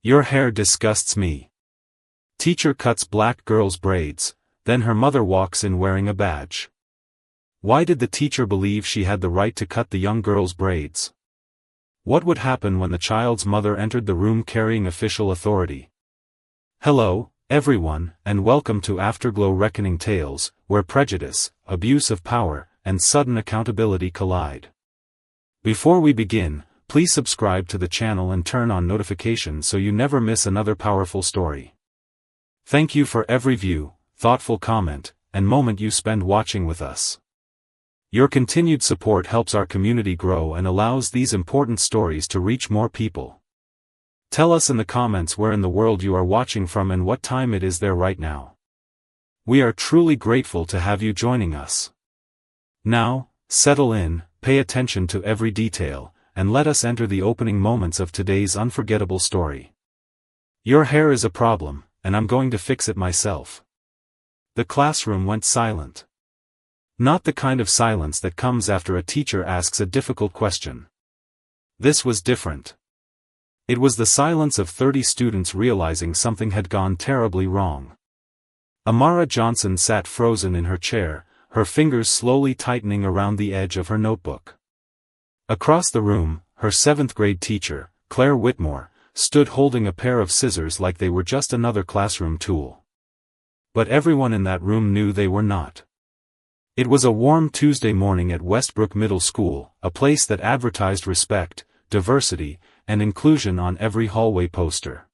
Your hair disgusts me. Teacher cuts black girl's braids, then her mother walks in wearing a badge. Why did the teacher believe she had the right to cut the young girl's braids? What would happen when the child's mother entered the room carrying official authority? Hello, everyone, and welcome to Afterglow Reckoning Tales, where prejudice, abuse of power, and sudden accountability collide. Before we begin, please subscribe to the channel and turn on notifications so you never miss another powerful story. Thank you for every view, thoughtful comment, and moment you spend watching with us. Your continued support helps our community grow and allows these important stories to reach more people. Tell us in the comments where in the world you are watching from and what time it is there right now. We are truly grateful to have you joining us. Now, settle in, pay attention to every detail, and let us enter the opening moments of today's unforgettable story. Your hair is a problem, and I'm going to fix it myself. The classroom went silent. Not the kind of silence that comes after a teacher asks a difficult question. This was different. It was the silence of 30 students realizing something had gone terribly wrong. Amara Johnson sat frozen in her chair, her fingers slowly tightening around the edge of her notebook. Across the room, her 7th grade teacher, Claire Whitmore, stood holding a pair of scissors like they were just another classroom tool. But everyone in that room knew they were not. It was a warm Tuesday morning at Westbrook Middle School, a place that advertised respect, diversity, and inclusion on every hallway poster.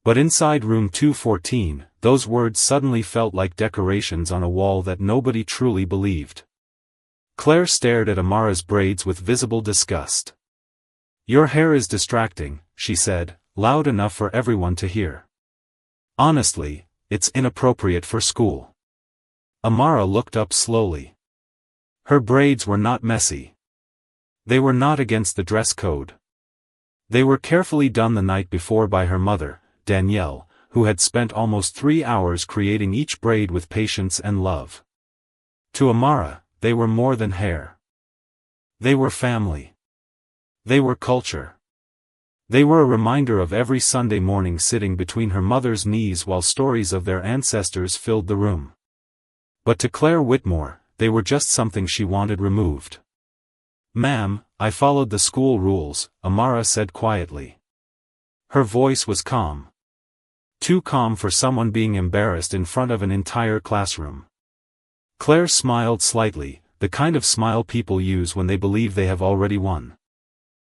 But inside room 214, those words suddenly felt like decorations on a wall that nobody truly believed. Claire stared at Amara's braids with visible disgust. "Your hair is distracting," she said, loud enough for everyone to hear. "Honestly, it's inappropriate for school." Amara looked up slowly. Her braids were not messy. They were not against the dress code. They were carefully done the night before by her mother, Danielle, who had spent almost 3 hours creating each braid with patience and love. To Amara, they were more than hair. They were family. They were culture. They were a reminder of every Sunday morning sitting between her mother's knees while stories of their ancestors filled the room. But to Claire Whitmore, they were just something she wanted removed. "Ma'am, I followed the school rules," Amara said quietly. Her voice was calm. Too calm for someone being embarrassed in front of an entire classroom. Claire smiled slightly, the kind of smile people use when they believe they have already won.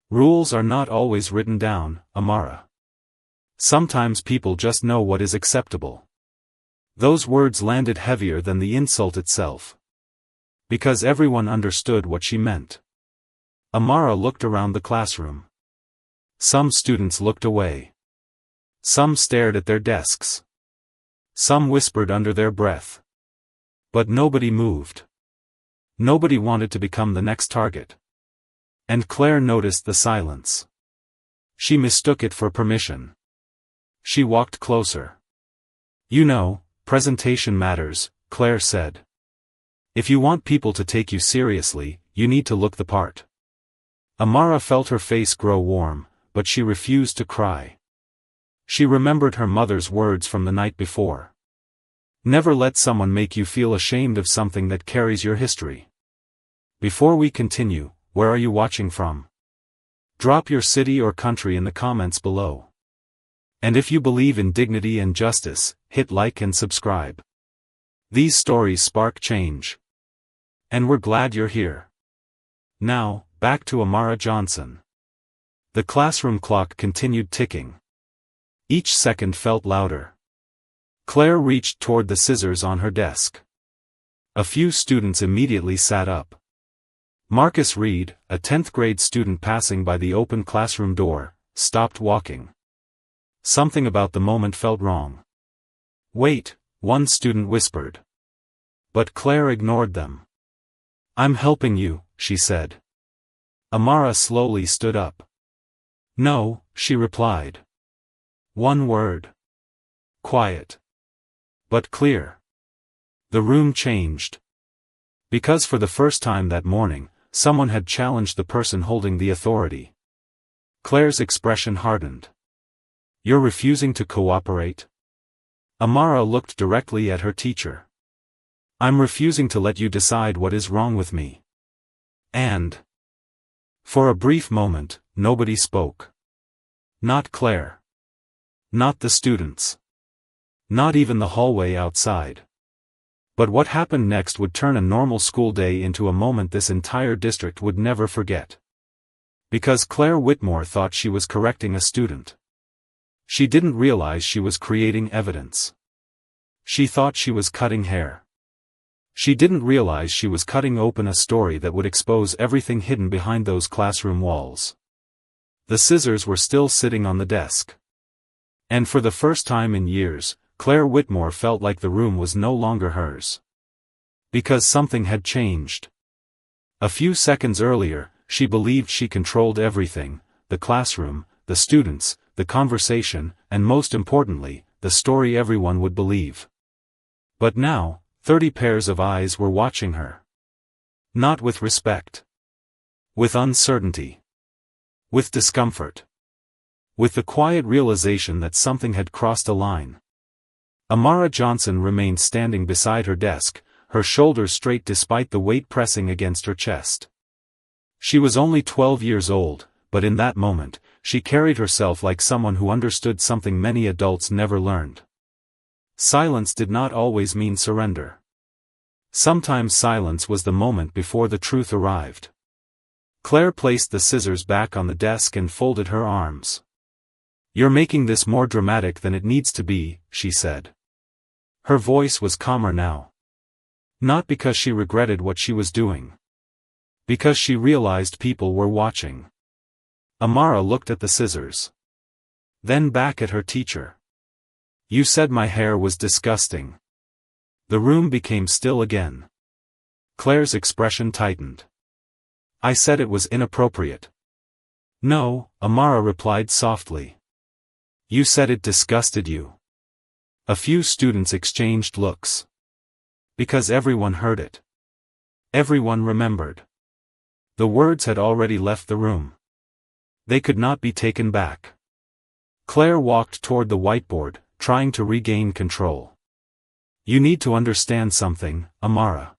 "Rules are not always written down, Amara. Sometimes people just know what is acceptable." Those words landed heavier than the insult itself. Because everyone understood what she meant. Amara looked around the classroom. Some students looked away. Some stared at their desks. Some whispered under their breath. But nobody moved. Nobody wanted to become the next target. And Claire noticed the silence. She mistook it for permission. She walked closer. "You know, presentation matters," Claire said. "If you want people to take you seriously, you need to look the part." Amara felt her face grow warm, but she refused to cry. She remembered her mother's words from the night before. Never let someone make you feel ashamed of something that carries your history. Before we continue, where are you watching from? Drop your city or country in the comments below. And if you believe in dignity and justice, hit like and subscribe. These stories spark change. And we're glad you're here. Now, back to Amara Johnson. The classroom clock continued ticking. Each second felt louder. Claire reached toward the scissors on her desk. A few students immediately sat up. Marcus Reed, a 10th grade student passing by the open classroom door, stopped walking. Something about the moment felt wrong. "Wait," one student whispered. But Claire ignored them. "I'm helping you," she said. Amara slowly stood up. "No," she replied. One word. Quiet. But clear. The room changed. Because for the first time that morning, someone had challenged the person holding the authority. Claire's expression hardened. You're refusing to cooperate? Amara looked directly at her teacher. I'm refusing to let you decide what is wrong with me. And for a brief moment, nobody spoke. Not Claire. Not the students. Not even the hallway outside. But what happened next would turn a normal school day into a moment this entire district would never forget. Because Claire Whitmore thought she was correcting a student. She didn't realize she was creating evidence. She thought she was cutting hair. She didn't realize she was cutting open a story that would expose everything hidden behind those classroom walls. The scissors were still sitting on the desk. And for the first time in years, Claire Whitmore felt like the room was no longer hers. Because something had changed. A few seconds earlier, she believed she controlled everything: the classroom, the students, the conversation, and most importantly, the story everyone would believe. But now, 30 pairs of eyes were watching her. Not with respect. With uncertainty. With discomfort. With the quiet realization that something had crossed a line. Amara Johnson remained standing beside her desk, her shoulders straight despite the weight pressing against her chest. She was only 12 years old, but in that moment, she carried herself like someone who understood something many adults never learned. Silence did not always mean surrender. Sometimes silence was the moment before the truth arrived. Claire placed the scissors back on the desk and folded her arms. You're making this more dramatic than it needs to be, she said. Her voice was calmer now. Not because she regretted what she was doing. Because she realized people were watching. Amara looked at the scissors. Then back at her teacher. You said my hair was disgusting. The room became still again. Claire's expression tightened. I said it was inappropriate. No, Amara replied softly. You said it disgusted you. A few students exchanged looks. Because everyone heard it. Everyone remembered. The words had already left the room. They could not be taken back. Claire walked toward the whiteboard, trying to regain control. You need to understand something, Amara.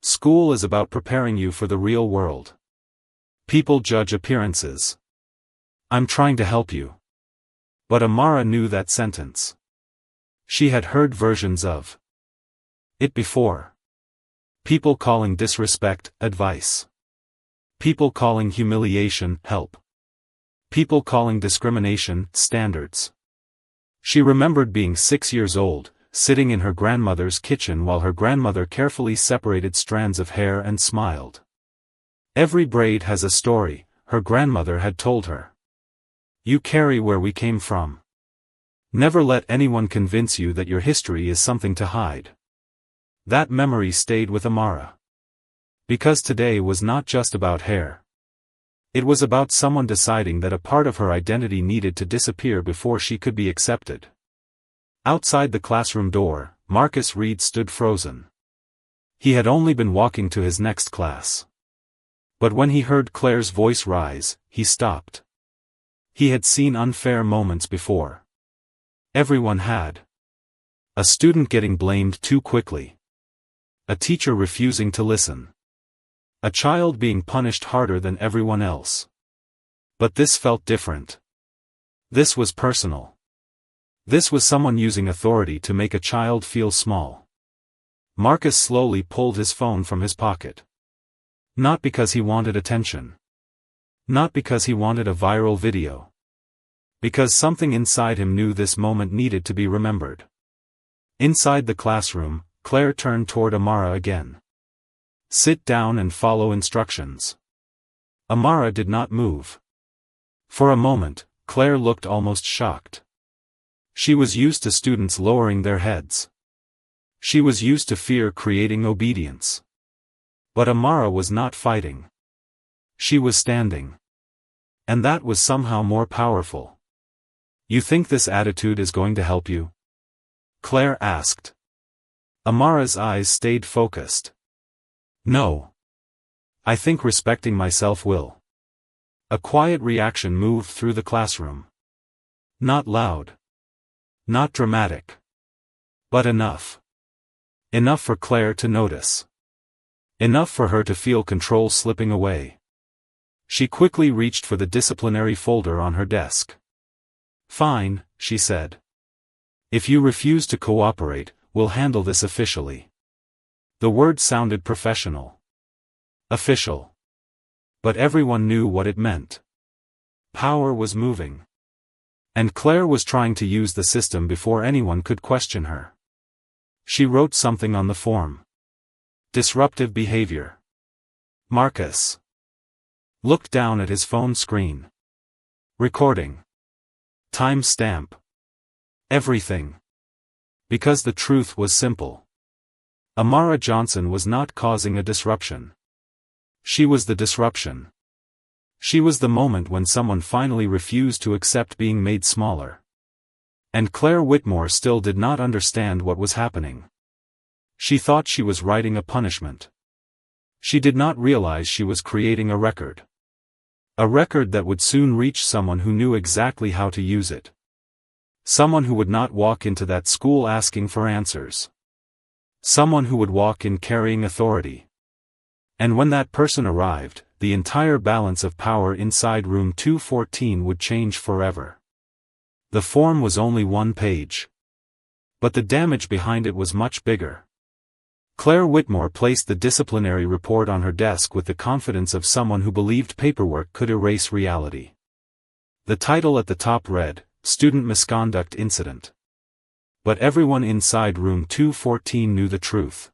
School is about preparing you for the real world. People judge appearances. I'm trying to help you. But Amara knew that sentence. She had heard versions of it before. People calling disrespect advice. People calling humiliation help. People calling discrimination standards. She remembered being 6 years old, sitting in her grandmother's kitchen while her grandmother carefully separated strands of hair and smiled. Every braid has a story, her grandmother had told her. You carry where we came from. Never let anyone convince you that your history is something to hide. That memory stayed with Amara. Because today was not just about hair. It was about someone deciding that a part of her identity needed to disappear before she could be accepted. Outside the classroom door, Marcus Reed stood frozen. He had only been walking to his next class. But when he heard Claire's voice rise, he stopped. He had seen unfair moments before. Everyone had. A student getting blamed too quickly. A teacher refusing to listen. A child being punished harder than everyone else. But this felt different. This was personal. This was someone using authority to make a child feel small. Marcus slowly pulled his phone from his pocket. Not because he wanted attention. Not because he wanted a viral video. Because something inside him knew this moment needed to be remembered. Inside the classroom, Claire turned toward Amara again. Sit down and follow instructions. Amara did not move. For a moment, Claire looked almost shocked. She was used to students lowering their heads. She was used to fear creating obedience. But Amara was not fighting. She was standing. And that was somehow more powerful. You think this attitude is going to help you? Claire asked. Amara's eyes stayed focused. No. I think respecting myself will. A quiet reaction moved through the classroom. Not loud. Not dramatic. But enough. Enough for Claire to notice. Enough for her to feel control slipping away. She quickly reached for the disciplinary folder on her desk. "Fine," she said. "If you refuse to cooperate, we'll handle this officially." The word sounded professional. Official. But everyone knew what it meant. Power was moving. And Claire was trying to use the system before anyone could question her. She wrote something on the form. Disruptive behavior. Marcus looked down at his phone screen. Recording. Time stamp. Everything. Because the truth was simple. Amara Johnson was not causing a disruption. She was the disruption. She was the moment when someone finally refused to accept being made smaller. And Claire Whitmore still did not understand what was happening. She thought she was writing a punishment. She did not realize she was creating a record. A record that would soon reach someone who knew exactly how to use it. Someone who would not walk into that school asking for answers. Someone who would walk in carrying authority. And when that person arrived, the entire balance of power inside room 214 would change forever. The form was only 1 page. But the damage behind it was much bigger. Claire Whitmore placed the disciplinary report on her desk with the confidence of someone who believed paperwork could erase reality. The title at the top read, "Student Misconduct Incident." But everyone inside room 214 knew the truth.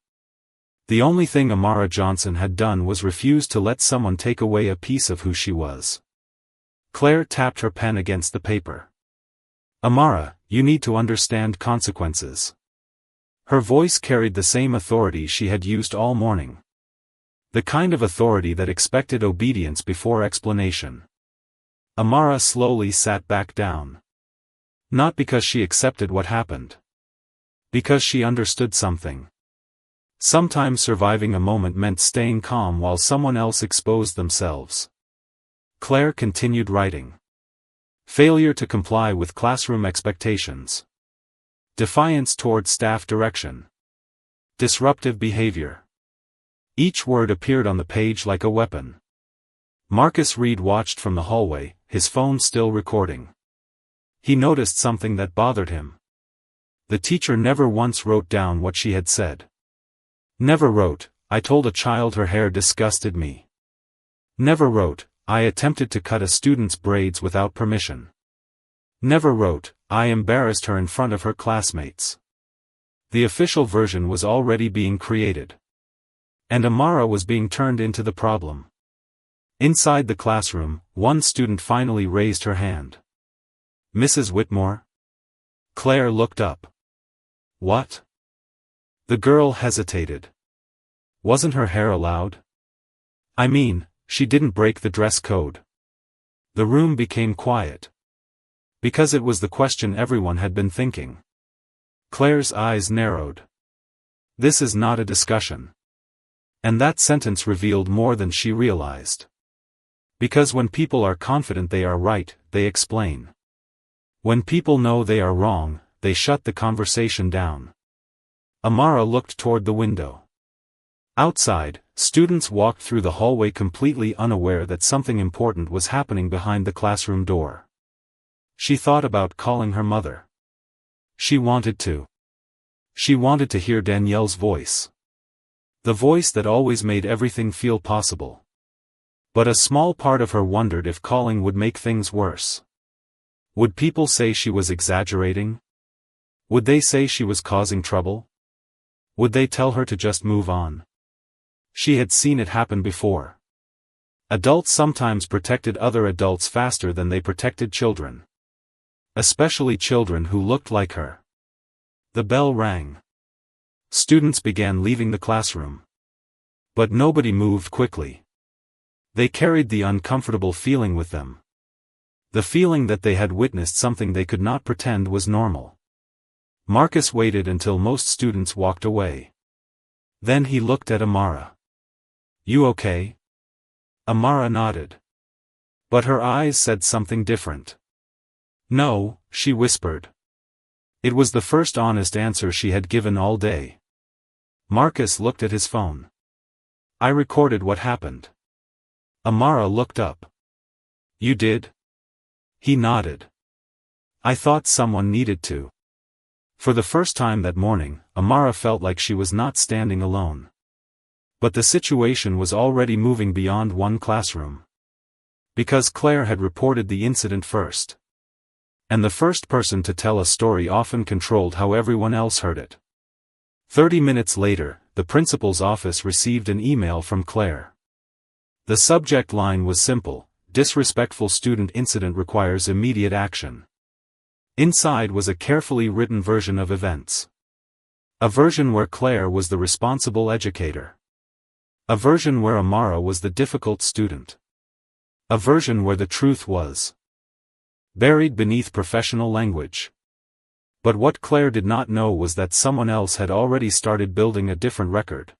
The only thing Amara Johnson had done was refuse to let someone take away a piece of who she was. Claire tapped her pen against the paper. "Amara, you need to understand consequences." Her voice carried the same authority she had used all morning. The kind of authority that expected obedience before explanation. Amara slowly sat back down. Not because she accepted what happened. Because she understood something. Sometimes surviving a moment meant staying calm while someone else exposed themselves. Claire continued writing. Failure to comply with classroom expectations. Defiance toward staff direction. Disruptive behavior. Each word appeared on the page like a weapon. Marcus Reed watched from the hallway, his phone still recording. He noticed something that bothered him. The teacher never once wrote down what she had said. Never wrote, "I told a child her hair disgusted me." Never wrote, "I attempted to cut a student's braids without permission." Never wrote, "I embarrassed her in front of her classmates." The official version was already being created. And Amara was being turned into the problem. Inside the classroom, one student finally raised her hand. "Mrs. Whitmore?" Claire looked up. "What?" The girl hesitated. Wasn't her hair allowed? I mean, she didn't break the dress code. The room became quiet. Because it was the question everyone had been thinking. Claire's eyes narrowed. This is not a discussion. And that sentence revealed more than she realized. Because when people are confident they are right, they explain. When people know they are wrong, they shut the conversation down. Amara looked toward the window. Outside, students walked through the hallway completely unaware that something important was happening behind the classroom door. She thought about calling her mother. She wanted to. She wanted to hear Danielle's voice. The voice that always made everything feel possible. But a small part of her wondered if calling would make things worse. Would people say she was exaggerating? Would they say she was causing trouble? Would they tell her to just move on? She had seen it happen before. Adults sometimes protected other adults faster than they protected children. Especially children who looked like her. The bell rang. Students began leaving the classroom. But nobody moved quickly. They carried the uncomfortable feeling with them. The feeling that they had witnessed something they could not pretend was normal. Marcus waited until most students walked away. Then he looked at Amara. "You okay?" Amara nodded. But her eyes said something different. No, she whispered. It was the first honest answer she had given all day. Marcus looked at his phone. I recorded what happened. Amara looked up. You did? He nodded. I thought someone needed to. For the first time that morning, Amara felt like she was not standing alone. But the situation was already moving beyond one classroom. Because Claire had reported the incident first. And the first person to tell a story often controlled how everyone else heard it. 30 minutes later, the principal's office received an email from Claire. The subject line was simple: disrespectful student incident requires immediate action. Inside was a carefully written version of events. A version where Claire was the responsible educator. A version where Amara was the difficult student. A version where the truth was buried beneath professional language. But what Claire did not know was that someone else had already started building a different record.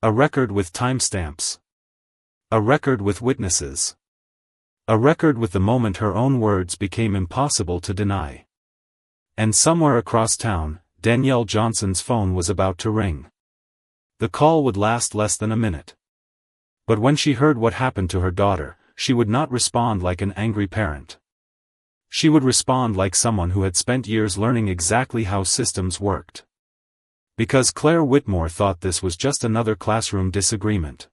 A record with timestamps. A record with witnesses. A record with the moment her own words became impossible to deny. And somewhere across town, Danielle Johnson's phone was about to ring. The call would last less than a minute. But when she heard what happened to her daughter, she would not respond like an angry parent. She would respond like someone who had spent years learning exactly how systems worked. Because Claire Whitmore thought this was just another classroom disagreement.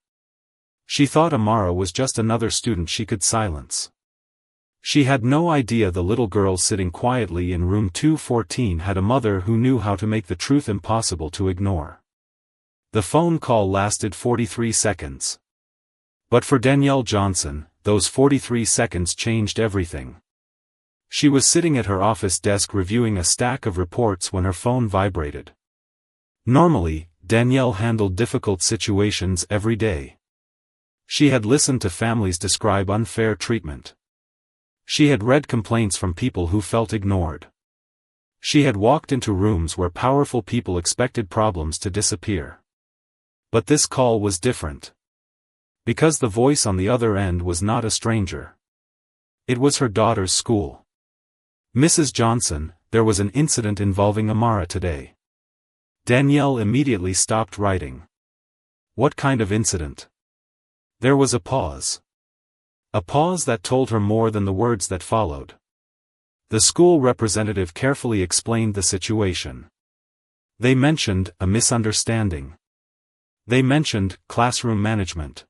She thought Amara was just another student she could silence. She had no idea the little girl sitting quietly in room 214 had a mother who knew how to make the truth impossible to ignore. The phone call lasted 43 seconds. But for Danielle Johnson, those 43 seconds changed everything. She was sitting at her office desk reviewing a stack of reports when her phone vibrated. Normally, Danielle handled difficult situations every day. She had listened to families describe unfair treatment. She had read complaints from people who felt ignored. She had walked into rooms where powerful people expected problems to disappear. But this call was different. Because the voice on the other end was not a stranger. It was her daughter's school. Mrs. Johnson, there was an incident involving Amara today. Danielle immediately stopped writing. What kind of incident? There was a pause. A pause that told her more than the words that followed. The school representative carefully explained the situation. They mentioned a misunderstanding. They mentioned classroom management.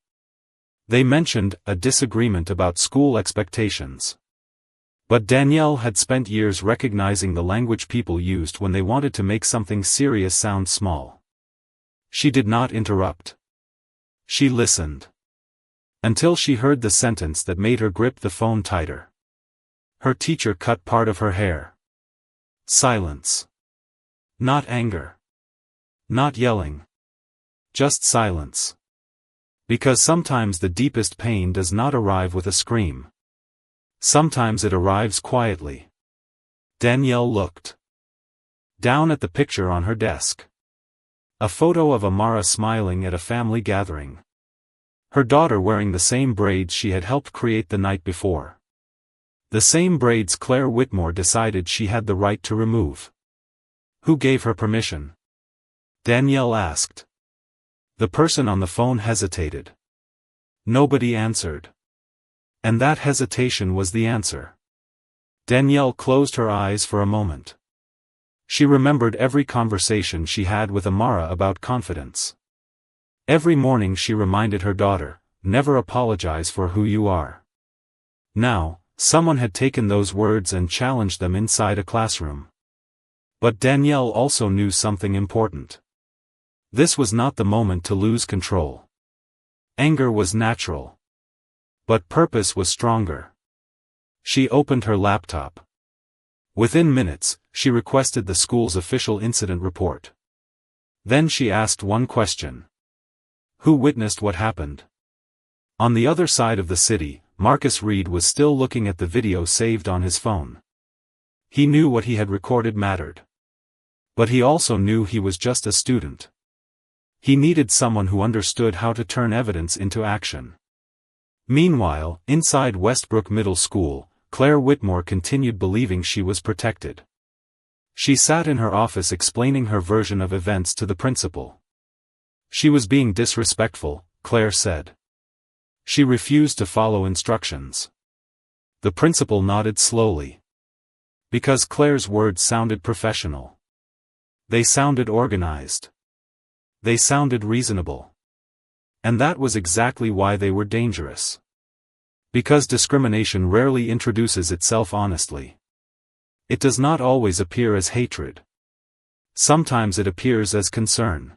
They mentioned a disagreement about school expectations. But Danielle had spent years recognizing the language people used when they wanted to make something serious sound small. She did not interrupt. She listened. Until she heard the sentence that made her grip the phone tighter. Her teacher cut part of her hair. Silence. Not anger. Not yelling. Just silence. Because sometimes the deepest pain does not arrive with a scream. Sometimes it arrives quietly. Danielle looked down at the picture on her desk. A photo of Amara smiling at a family gathering. Her daughter wearing the same braids she had helped create the night before. The same braids Claire Whitmore decided she had the right to remove. Who gave her permission? Danielle asked. The person on the phone hesitated. Nobody answered. And that hesitation was the answer. Danielle closed her eyes for a moment. She remembered every conversation she had with Amara about confidence. Every morning she reminded her daughter, never apologize for who you are. Now, someone had taken those words and challenged them inside a classroom. But Danielle also knew something important. This was not the moment to lose control. Anger was natural. But purpose was stronger. She opened her laptop. Within minutes, she requested the school's official incident report. Then she asked one question. Who witnessed what happened? On the other side of the city, Marcus Reed was still looking at the video saved on his phone. He knew what he had recorded mattered. But he also knew he was just a student. He needed someone who understood how to turn evidence into action. Meanwhile, inside Westbrook Middle School, Claire Whitmore continued believing she was protected. She sat in her office explaining her version of events to the principal. She was being disrespectful, Claire said. She refused to follow instructions. The principal nodded slowly. Because Claire's words sounded professional. They sounded organized. They sounded reasonable. And that was exactly why they were dangerous. Because discrimination rarely introduces itself honestly. It does not always appear as hatred. Sometimes it appears as concern.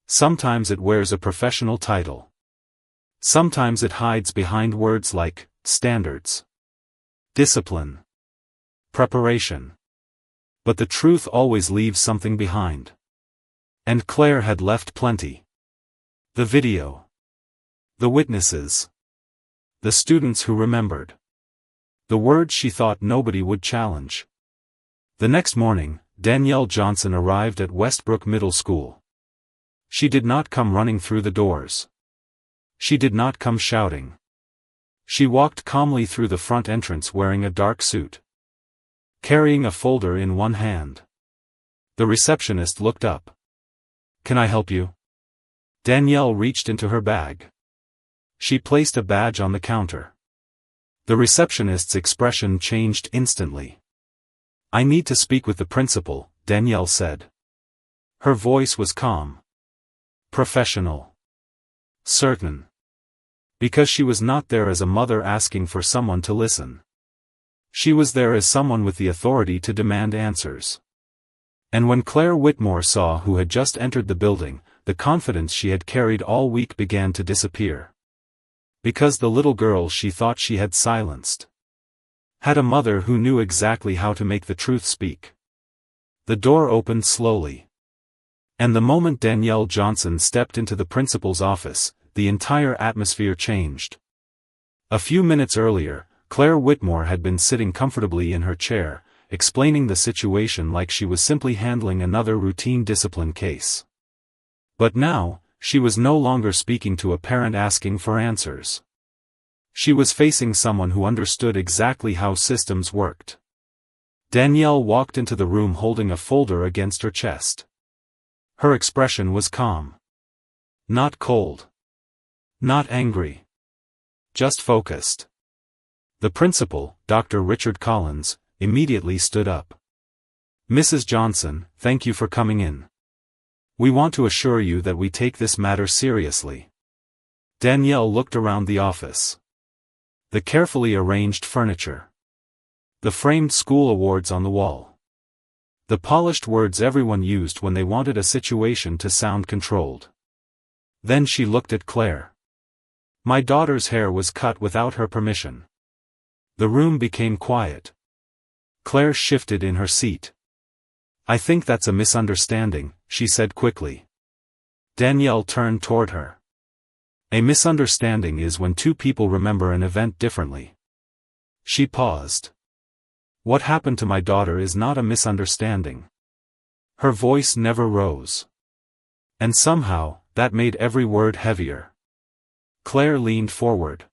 Sometimes it wears a professional title. Sometimes it hides behind words like standards, discipline, preparation. But the truth always leaves something behind. And Claire had left plenty. The video. The witnesses. The students who remembered. The words she thought nobody would challenge. The next morning, Danielle Johnson arrived at Westbrook Middle School. She did not come running through the doors. She did not come shouting. She walked calmly through the front entrance wearing a dark suit, carrying a folder in one hand. The receptionist looked up. "Can I help you?" Danielle reached into her bag. She placed a badge on the counter. The receptionist's expression changed instantly. "I need to speak with the principal," Danielle said. Her voice was calm. Professional. Certain. Because she was not there as a mother asking for someone to listen. She was there as someone with the authority to demand answers. And when Claire Whitmore saw who had just entered the building, the confidence she had carried all week began to disappear. Because the little girl she thought she had silenced had a mother who knew exactly how to make the truth speak. The door opened slowly. And the moment Danielle Johnson stepped into the principal's office, the entire atmosphere changed. A few minutes earlier, Claire Whitmore had been sitting comfortably in her chair, explaining the situation like she was simply handling another routine discipline case. But now, she was no longer speaking to a parent asking for answers. She was facing someone who understood exactly how systems worked. Danielle walked into the room holding a folder against her chest. Her expression was calm. Not cold. Not angry. Just focused. The principal, Dr. Richard Collins, immediately stood up. "Mrs. Johnson, thank you for coming in. We want to assure you that we take this matter seriously." Danielle looked around the office. The carefully arranged furniture. The framed school awards on the wall. The polished words everyone used when they wanted a situation to sound controlled. Then she looked at Claire. "My daughter's hair was cut without her permission." The room became quiet. Claire shifted in her seat. "I think that's a misunderstanding," she said quickly. Danielle turned toward her. "A misunderstanding is when two people remember an event differently." She paused. "What happened to my daughter is not a misunderstanding." Her voice never rose. And somehow, that made every word heavier. Claire leaned forward.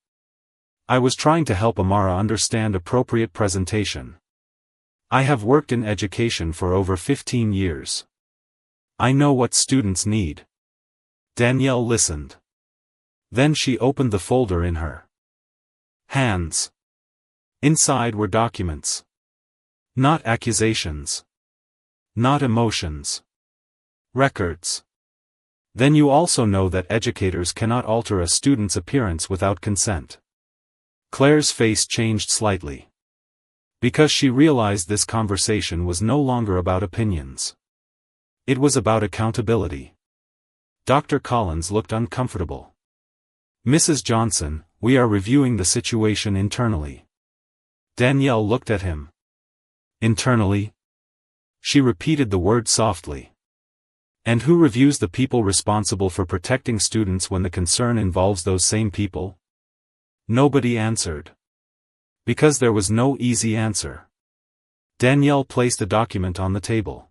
"I was trying to help Amara understand appropriate presentation. I have worked in education for over 15 years. I know what students need." Danielle listened. Then she opened the folder in her hands. Inside were documents. Not accusations. Not emotions. Records. "Then you also know that educators cannot alter a student's appearance without consent." Claire's face changed slightly. Because she realized this conversation was no longer about opinions. It was about accountability. Dr. Collins looked uncomfortable. "Mrs. Johnson, we are reviewing the situation internally." Danielle looked at him. "Internally?" She repeated the word softly. "And who reviews the people responsible for protecting students when the concern involves those same people?" Nobody answered. Because there was no easy answer. Danielle placed a document on the table.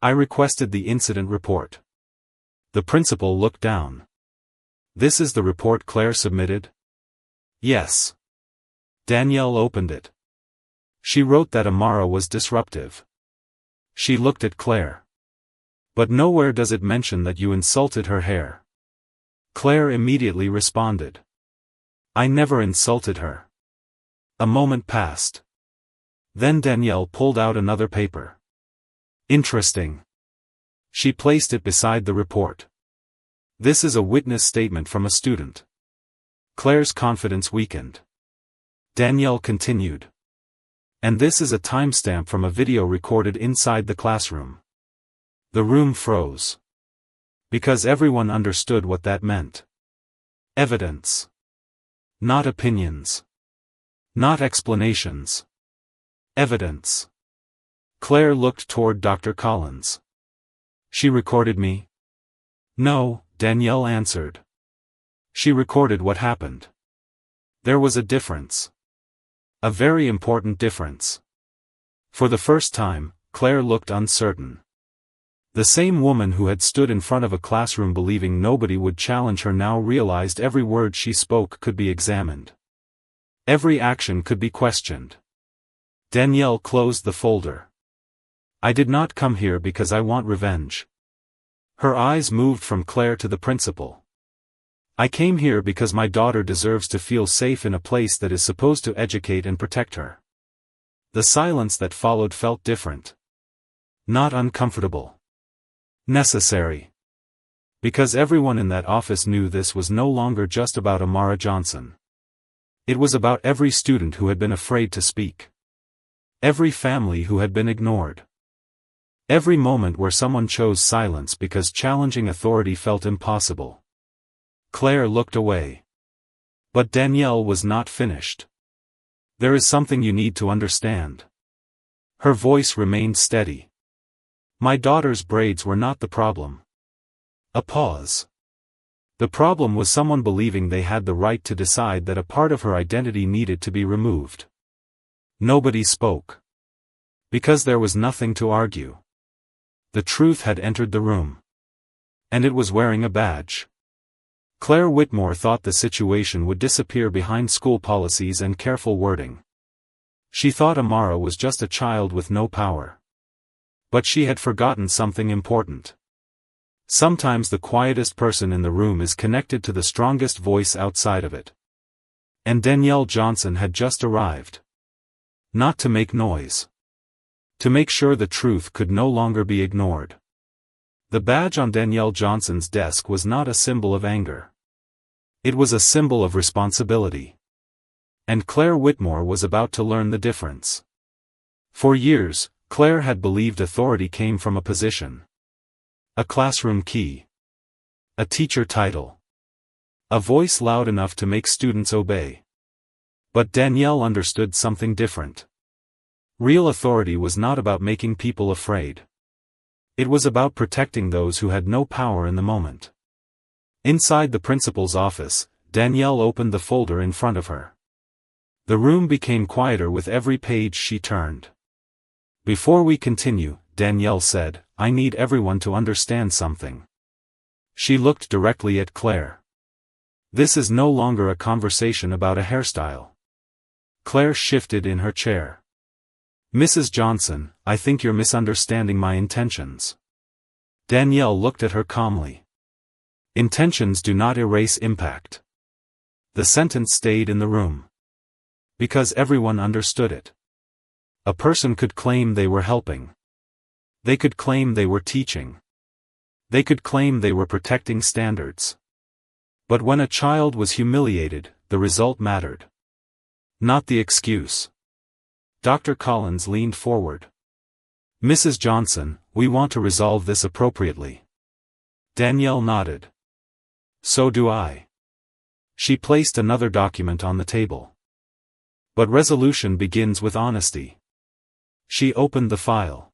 "I requested the incident report." The principal looked down. "This is the report Claire submitted?" "Yes." Danielle opened it. She wrote that Amara was disruptive. She looked at Claire. But nowhere does it mention that you insulted her hair. Claire immediately responded. I never insulted her. A moment passed. Then Danielle pulled out another paper. Interesting. She placed it beside the report. This is a witness statement from a student. Claire's confidence weakened. Danielle continued. And this is a timestamp from a video recorded inside the classroom. The room froze. Because everyone understood what that meant. Evidence. Not opinions. Not explanations. Evidence. Claire looked toward Dr. Collins. She recorded me? No, Danielle answered. She recorded what happened. There was a difference. A very important difference. For the first time, Claire looked uncertain. The same woman who had stood in front of a classroom believing nobody would challenge her now realized every word she spoke could be examined. Every action could be questioned. Danielle closed the folder. I did not come here because I want revenge. Her eyes moved from Claire to the principal. I came here because my daughter deserves to feel safe in a place that is supposed to educate and protect her. The silence that followed felt different. Not uncomfortable. Necessary. Because everyone in that office knew this was no longer just about Amara Johnson. It was about every student who had been afraid to speak. Every family who had been ignored. Every moment where someone chose silence because challenging authority felt impossible. Claire looked away. But Danielle was not finished. There is something you need to understand. Her voice remained steady. My daughter's braids were not the problem. A pause. The problem was someone believing they had the right to decide that a part of her identity needed to be removed. Nobody spoke. Because there was nothing to argue. The truth had entered the room. And it was wearing a badge. Claire Whitmore thought the situation would disappear behind school policies and careful wording. She thought Amara was just a child with no power. But she had forgotten something important. Sometimes the quietest person in the room is connected to the strongest voice outside of it. And Danielle Johnson had just arrived. Not to make noise. To make sure the truth could no longer be ignored. The badge on Danielle Johnson's desk was not a symbol of anger. It was a symbol of responsibility. And Claire Whitmore was about to learn the difference. For years, Claire had believed authority came from a position. A classroom key. A teacher title. A voice loud enough to make students obey. But Danielle understood something different. Real authority was not about making people afraid. It was about protecting those who had no power in the moment. Inside the principal's office, Danielle opened the folder in front of her. The room became quieter with every page she turned. Before we continue, Danielle said, I need everyone to understand something. She looked directly at Claire. This is no longer a conversation about a hairstyle. Claire shifted in her chair. Mrs. Johnson, I think you're misunderstanding my intentions. Danielle looked at her calmly. Intentions do not erase impact. The sentence stayed in the room. Because everyone understood it. A person could claim they were helping. They could claim they were teaching. They could claim they were protecting standards. But when a child was humiliated, the result mattered. Not the excuse. Dr. Collins leaned forward. Mrs. Johnson, we want to resolve this appropriately. Danielle nodded. So do I. She placed another document on the table. But resolution begins with honesty. She opened the file.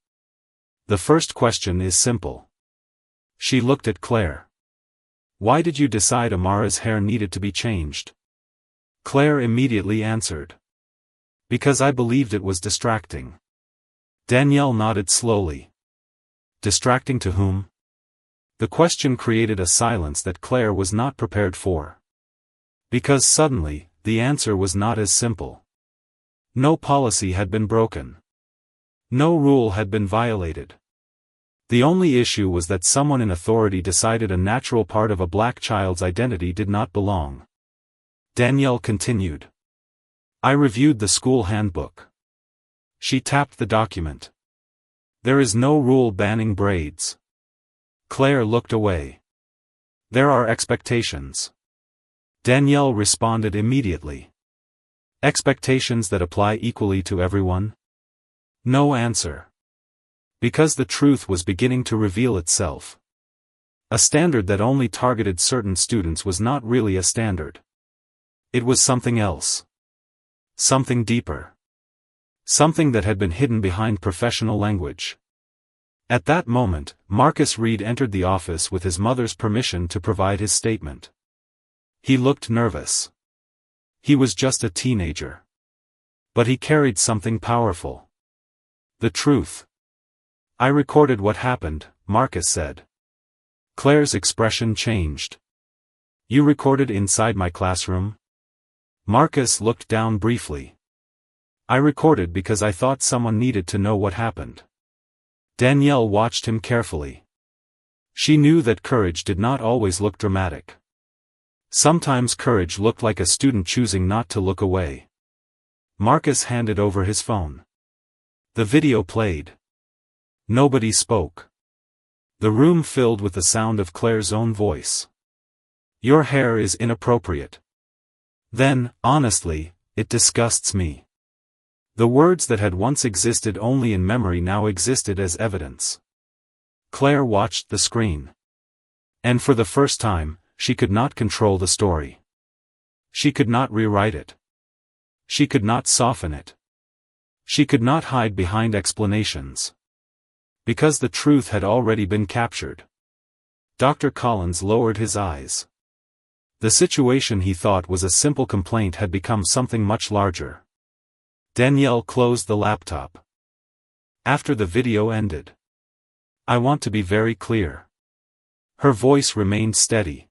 The first question is simple. She looked at Claire. Why did you decide Amara's hair needed to be changed? Claire immediately answered. Because I believed it was distracting. Danielle nodded slowly. Distracting to whom? The question created a silence that Claire was not prepared for. Because suddenly, the answer was not as simple. No policy had been broken. No rule had been violated. The only issue was that someone in authority decided a natural part of a black child's identity did not belong. Danielle continued. I reviewed the school handbook. She tapped the document. There is no rule banning braids. Claire looked away. There are expectations. Danielle responded immediately. Expectations that apply equally to everyone? No answer. Because the truth was beginning to reveal itself. A standard that only targeted certain students was not really a standard. It was something else. Something deeper. Something that had been hidden behind professional language. At that moment, Marcus Reed entered the office with his mother's permission to provide his statement. He looked nervous. He was just a teenager. But he carried something powerful. The truth. I recorded what happened, Marcus said. Claire's expression changed. You recorded inside my classroom? Marcus looked down briefly. I recorded because I thought someone needed to know what happened. Danielle watched him carefully. She knew that courage did not always look dramatic. Sometimes courage looked like a student choosing not to look away. Marcus handed over his phone. The video played. Nobody spoke. The room filled with the sound of Claire's own voice. Your hair is inappropriate. Then, honestly, it disgusts me. The words that had once existed only in memory now existed as evidence. Claire watched the screen. And for the first time, she could not control the story. She could not rewrite it. She could not soften it. She could not hide behind explanations. Because the truth had already been captured. Dr. Collins lowered his eyes. The situation he thought was a simple complaint had become something much larger. Danielle closed the laptop. After the video ended. I want to be very clear. Her voice remained steady.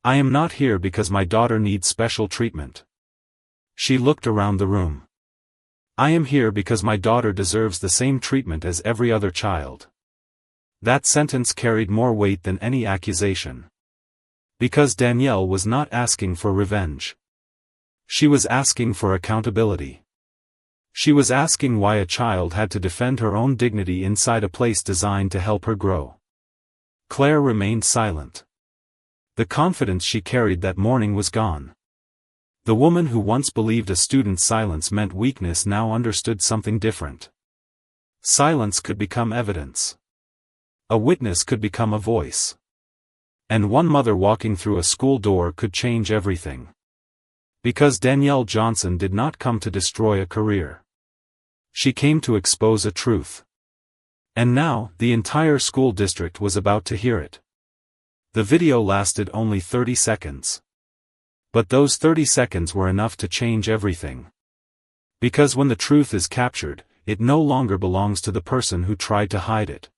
I am not here because my daughter needs special treatment. She looked around the room. I am here because my daughter deserves the same treatment as every other child. That sentence carried more weight than any accusation. Because Danielle was not asking for revenge. She was asking for accountability. She was asking why a child had to defend her own dignity inside a place designed to help her grow. Claire remained silent. The confidence she carried that morning was gone. The woman who once believed a student's silence meant weakness now understood something different. Silence could become evidence. A witness could become a voice. And one mother walking through a school door could change everything. Because Danielle Johnson did not come to destroy a career. She came to expose a truth. And now, the entire school district was about to hear it. The video lasted only 30 seconds. But those 30 seconds were enough to change everything. Because when the truth is captured, it no longer belongs to the person who tried to hide it.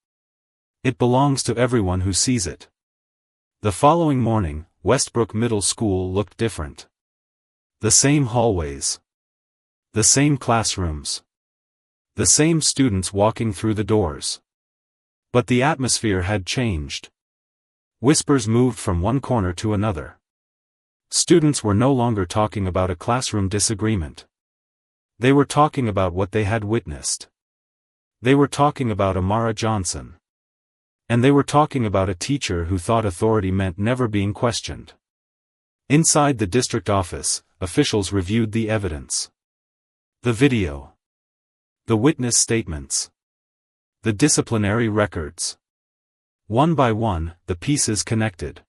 It belongs to everyone who sees it. The following morning, Westbrook Middle School looked different. The same hallways. The same classrooms. The same students walking through the doors. But the atmosphere had changed. Whispers moved from one corner to another. Students were no longer talking about a classroom disagreement. They were talking about what they had witnessed. They were talking about Amara Johnson. And they were talking about a teacher who thought authority meant never being questioned. Inside the district office, officials reviewed the evidence. The video. The witness statements. The disciplinary records. One by one, the pieces connected.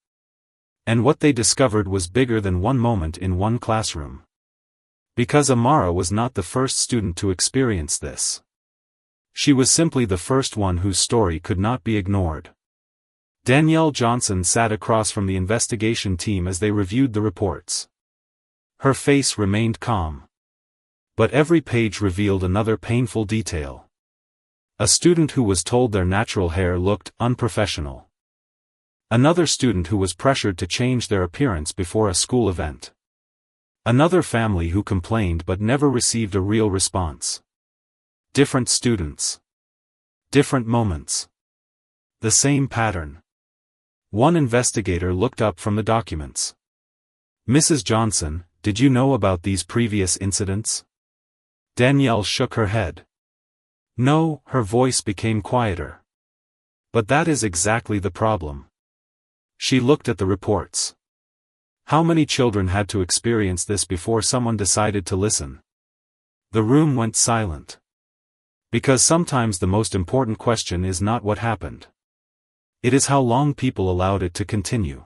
And what they discovered was bigger than one moment in one classroom. Because Amara was not the first student to experience this. She was simply the first one whose story could not be ignored. Danielle Johnson sat across from the investigation team as they reviewed the reports. Her face remained calm. But every page revealed another painful detail. A student who was told their natural hair looked unprofessional. Another student who was pressured to change their appearance before a school event. Another family who complained but never received a real response. Different students. Different moments. The same pattern. One investigator looked up from the documents. "Mrs. Johnson, did you know about these previous incidents?" Danielle shook her head. "No," her voice became quieter. "But that is exactly the problem." She looked at the reports. How many children had to experience this before someone decided to listen? The room went silent. Because sometimes the most important question is not what happened. It is how long people allowed it to continue.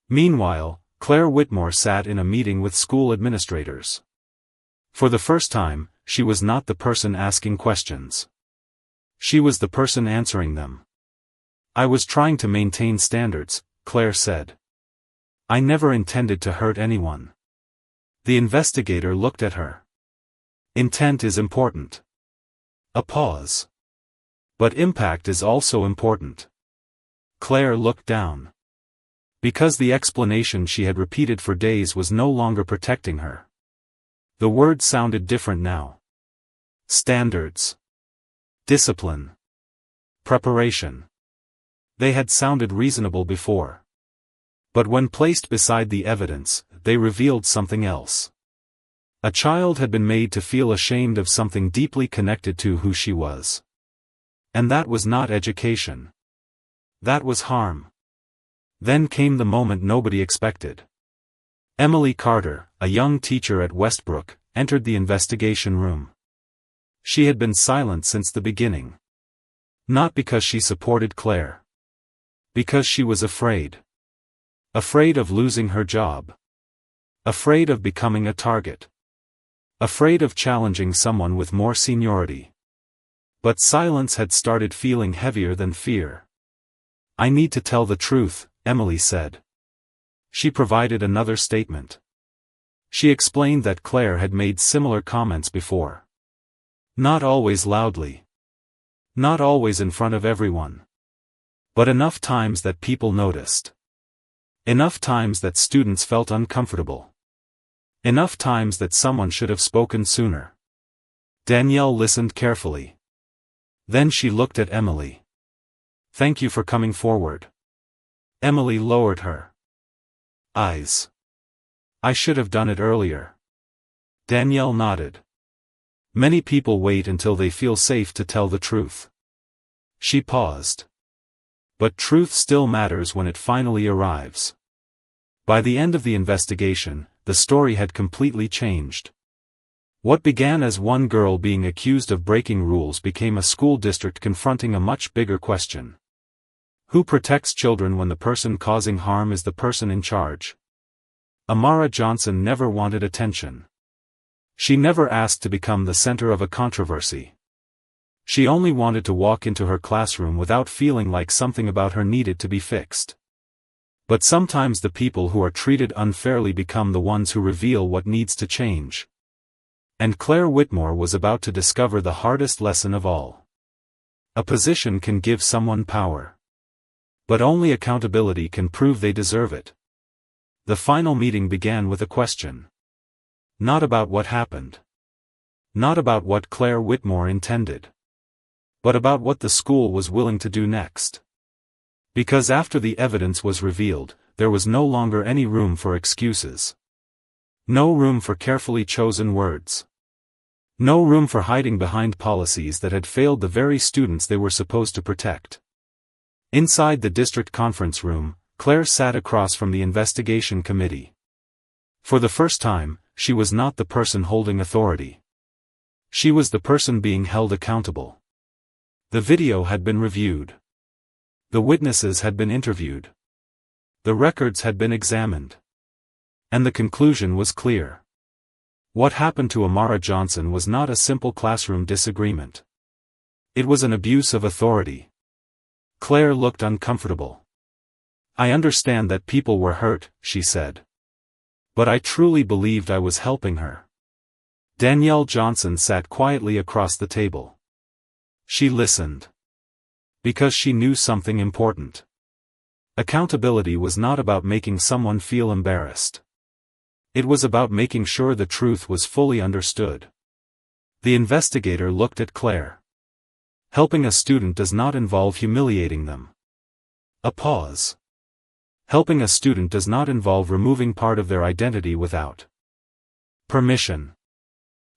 Meanwhile, Claire Whitmore sat in a meeting with school administrators. For the first time, she was not the person asking questions. She was the person answering them. "I was trying to maintain standards," Claire said. "I never intended to hurt anyone." The investigator looked at her. Intent is important. A pause. But impact is also important. Claire looked down. Because the explanation she had repeated for days was no longer protecting her. The words sounded different now. Standards. Discipline. Preparation. They had sounded reasonable before. But when placed beside the evidence, they revealed something else. A child had been made to feel ashamed of something deeply connected to who she was. And that was not education. That was harm. Then came the moment nobody expected. Emily Carter, a young teacher at Westbrook, entered the investigation room. She had been silent since the beginning. Not because she supported Claire. Because she was afraid. Afraid of losing her job. Afraid of becoming a target. Afraid of challenging someone with more seniority. But silence had started feeling heavier than fear. "I need to tell the truth," Emily said. She provided another statement. She explained that Claire had made similar comments before. Not always loudly. Not always in front of everyone. But enough times that people noticed. Enough times that students felt uncomfortable. Enough times that someone should have spoken sooner. Danielle listened carefully. Then she looked at Emily. "Thank you for coming forward." Emily lowered her eyes. "I should have done it earlier." Danielle nodded. Many people wait until they feel safe to tell the truth. She paused. But truth still matters when it finally arrives. By the end of the investigation, the story had completely changed. What began as one girl being accused of breaking rules became a school district confronting a much bigger question. Who protects children when the person causing harm is the person in charge? Amara Johnson never wanted attention. She never asked to become the center of a controversy. She only wanted to walk into her classroom without feeling like something about her needed to be fixed. But sometimes the people who are treated unfairly become the ones who reveal what needs to change. And Claire Whitmore was about to discover the hardest lesson of all. A position can give someone power. But only accountability can prove they deserve it. The final meeting began with a question. Not about what happened. Not about what Claire Whitmore intended. But about what the school was willing to do next. Because after the evidence was revealed, there was no longer any room for excuses. No room for carefully chosen words. No room for hiding behind policies that had failed the very students they were supposed to protect. Inside the district conference room, Claire sat across from the investigation committee. For the first time, she was not the person holding authority. She was the person being held accountable. The video had been reviewed. The witnesses had been interviewed. The records had been examined. And the conclusion was clear. What happened to Amara Johnson was not a simple classroom disagreement. It was an abuse of authority. Claire looked uncomfortable. "I understand that people were hurt," she said. "But I truly believed I was helping her." Danielle Johnson sat quietly across the table. She listened. Because she knew something important. Accountability was not about making someone feel embarrassed. It was about making sure the truth was fully understood. The investigator looked at Claire. Helping a student does not involve humiliating them. A pause. Helping a student does not involve removing part of their identity without permission.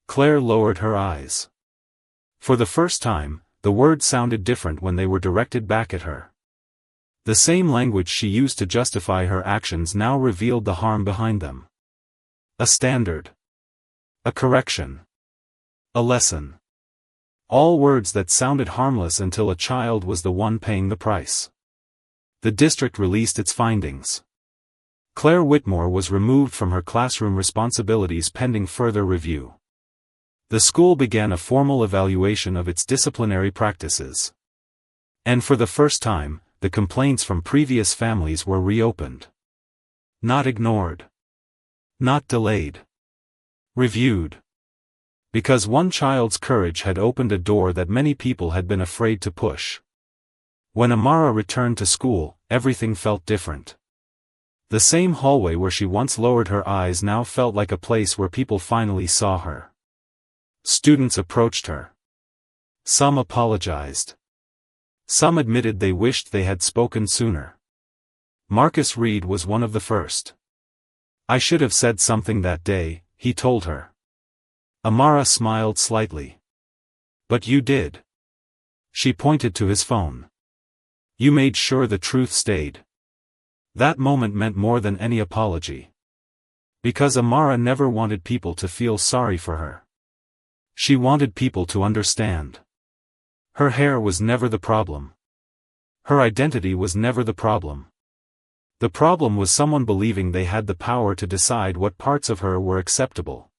Claire lowered her eyes. For the first time, the words sounded different when they were directed back at her. The same language she used to justify her actions now revealed the harm behind them. A standard. A correction. A lesson. All words that sounded harmless until a child was the one paying the price. The district released its findings. Claire Whitmore was removed from her classroom responsibilities pending further review. The school began a formal evaluation of its disciplinary practices. And for the first time, the complaints from previous families were reopened. Not ignored. Not delayed. Reviewed. Because one child's courage had opened a door that many people had been afraid to push. When Amara returned to school, everything felt different. The same hallway where she once lowered her eyes now felt like a place where people finally saw her. Students approached her. Some apologized. Some admitted they wished they had spoken sooner. Marcus Reed was one of the first. "I should have said something that day," he told her. Amara smiled slightly. "But you did." She pointed to his phone. "You made sure the truth stayed." That moment meant more than any apology. Because Amara never wanted people to feel sorry for her. She wanted people to understand. Her hair was never the problem. Her identity was never the problem. The problem was someone believing they had the power to decide what parts of her were acceptable.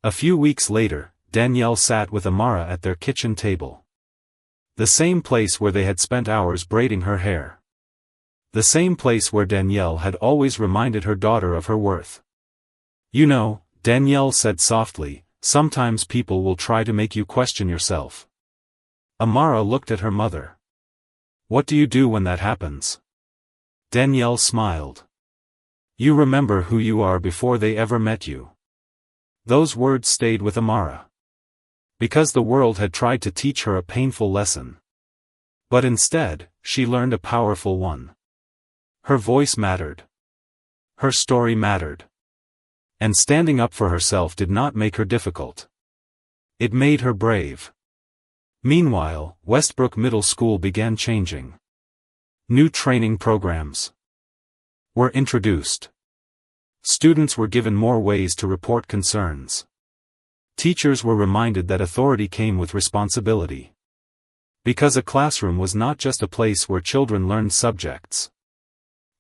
A few weeks later, Danielle sat with Amara at their kitchen table. The same place where they had spent hours braiding her hair. The same place where Danielle had always reminded her daughter of her worth. "You know," Danielle said softly, "sometimes people will try to make you question yourself." Amara looked at her mother. "What do you do when that happens?" Danielle smiled. "You remember who you are before they ever met you." Those words stayed with Amara. Because the world had tried to teach her a painful lesson. But instead, she learned a powerful one. Her voice mattered. Her story mattered. And standing up for herself did not make her difficult. It made her brave. Meanwhile, Westbrook Middle School began changing. New training programs were introduced. Students were given more ways to report concerns. Teachers were reminded that authority came with responsibility. Because a classroom was not just a place where children learned subjects.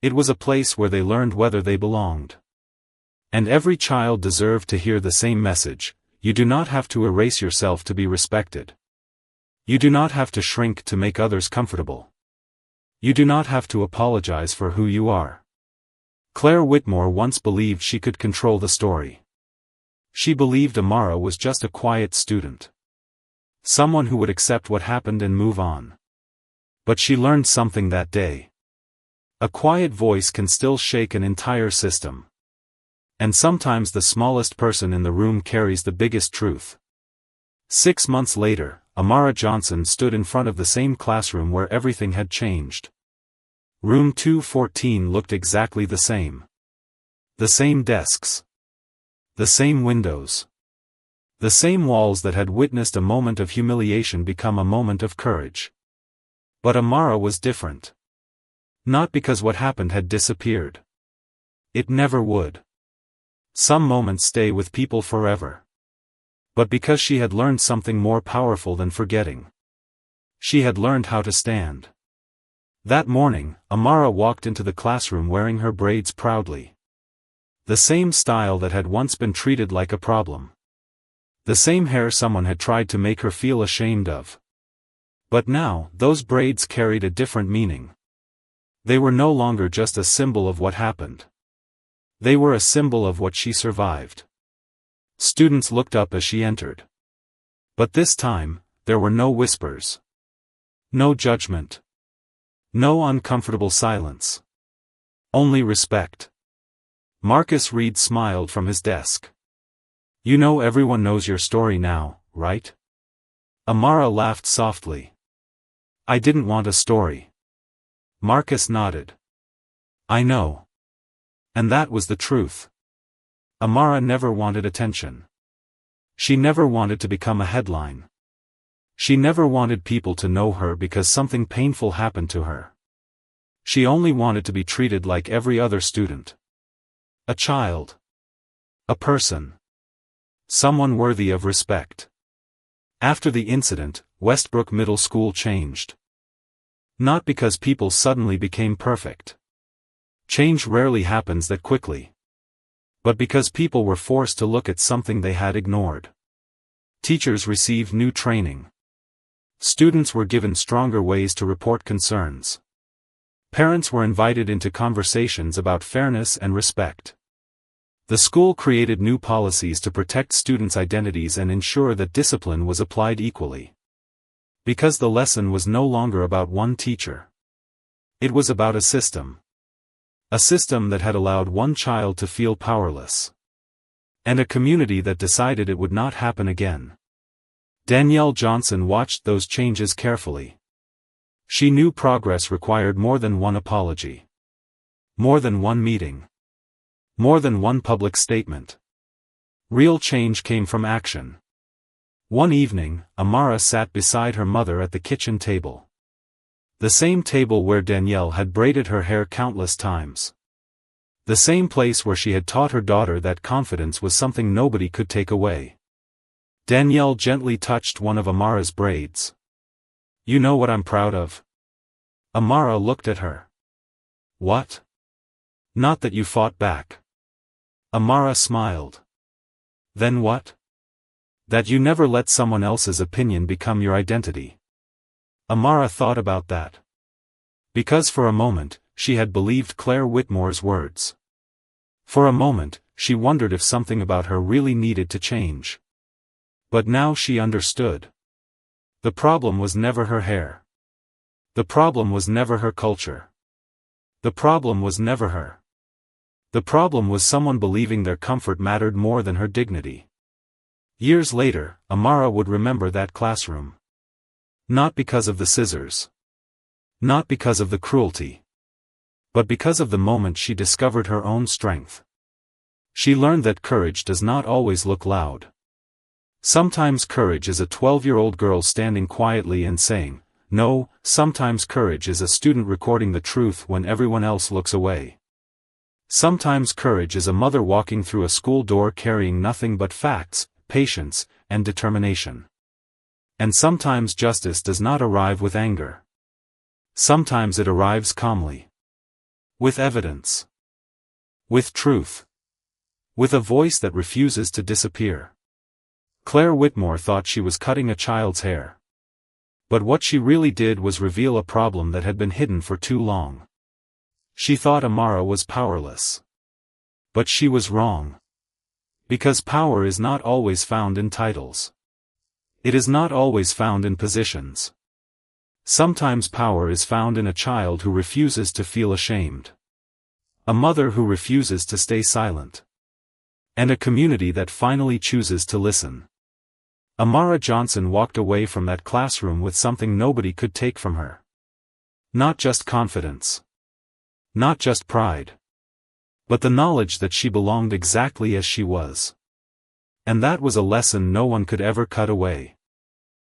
It was a place where they learned whether they belonged. And every child deserved to hear the same message: you do not have to erase yourself to be respected. You do not have to shrink to make others comfortable. You do not have to apologize for who you are. Claire Whitmore once believed she could control the story. She believed Amara was just a quiet student. Someone who would accept what happened and move on. But she learned something that day. A quiet voice can still shake an entire system. And sometimes the smallest person in the room carries the biggest truth. 6 months later, Amara Johnson stood in front of the same classroom where everything had changed. Room 214 looked exactly the same. The same desks. The same windows. The same walls that had witnessed a moment of humiliation become a moment of courage. But Amara was different. Not because what happened had disappeared. It never would. Some moments stay with people forever. But because she had learned something more powerful than forgetting. She had learned how to stand. That morning, Amara walked into the classroom wearing her braids proudly. The same style that had once been treated like a problem. The same hair someone had tried to make her feel ashamed of. But now, those braids carried a different meaning. They were no longer just a symbol of what happened. They were a symbol of what she survived. Students looked up as she entered. But this time, there were no whispers. No judgment. No uncomfortable silence. Only respect. Marcus Reed smiled from his desk. You know everyone knows your story now, right? Amara laughed softly. I didn't want a story. Marcus nodded. I know. And that was the truth. Amara never wanted attention. She never wanted to become a headline. She never wanted people to know her because something painful happened to her. She only wanted to be treated like every other student. A child. A person. Someone worthy of respect. After the incident, Westbrook Middle School changed. Not because people suddenly became perfect. Change rarely happens that quickly. But because people were forced to look at something they had ignored. Teachers received new training. Students were given stronger ways to report concerns. Parents were invited into conversations about fairness and respect. The school created new policies to protect students' identities and ensure that discipline was applied equally. Because the lesson was no longer about one teacher. It was about a system. A system that had allowed one child to feel powerless. And a community that decided it would not happen again. Danielle Johnson watched those changes carefully. She knew progress required more than one apology. More than one meeting. More than one public statement. Real change came from action. One evening, Amara sat beside her mother at the kitchen table. The same table where Danielle had braided her hair countless times. The same place where she had taught her daughter that confidence was something nobody could take away. Danielle gently touched one of Amara's braids. You know what I'm proud of? Amara looked at her. What? Not that you fought back. Amara smiled. Then what? That you never let someone else's opinion become your identity. Amara thought about that. Because for a moment, she had believed Claire Whitmore's words. For a moment, she wondered if something about her really needed to change. But now she understood. The problem was never her hair. The problem was never her culture. The problem was never her. The problem was someone believing their comfort mattered more than her dignity. Years later, Amara would remember that classroom. Not because of the scissors. Not because of the cruelty. But because of the moment she discovered her own strength. She learned that courage does not always look loud. Sometimes courage is a 12-year-old girl standing quietly and saying, no. Sometimes courage is a student recording the truth when everyone else looks away. Sometimes courage is a mother walking through a school door carrying nothing but facts, patience, and determination. And sometimes justice does not arrive with anger. Sometimes it arrives calmly. With evidence. With truth. With a voice that refuses to disappear. Claire Whitmore thought she was cutting a child's hair. But what she really did was reveal a problem that had been hidden for too long. She thought Amara was powerless. But she was wrong. Because power is not always found in titles. It is not always found in positions. Sometimes power is found in a child who refuses to feel ashamed. A mother who refuses to stay silent. And a community that finally chooses to listen. Amara Johnson walked away from that classroom with something nobody could take from her. Not just confidence. Not just pride. But the knowledge that she belonged exactly as she was. And that was a lesson no one could ever cut away.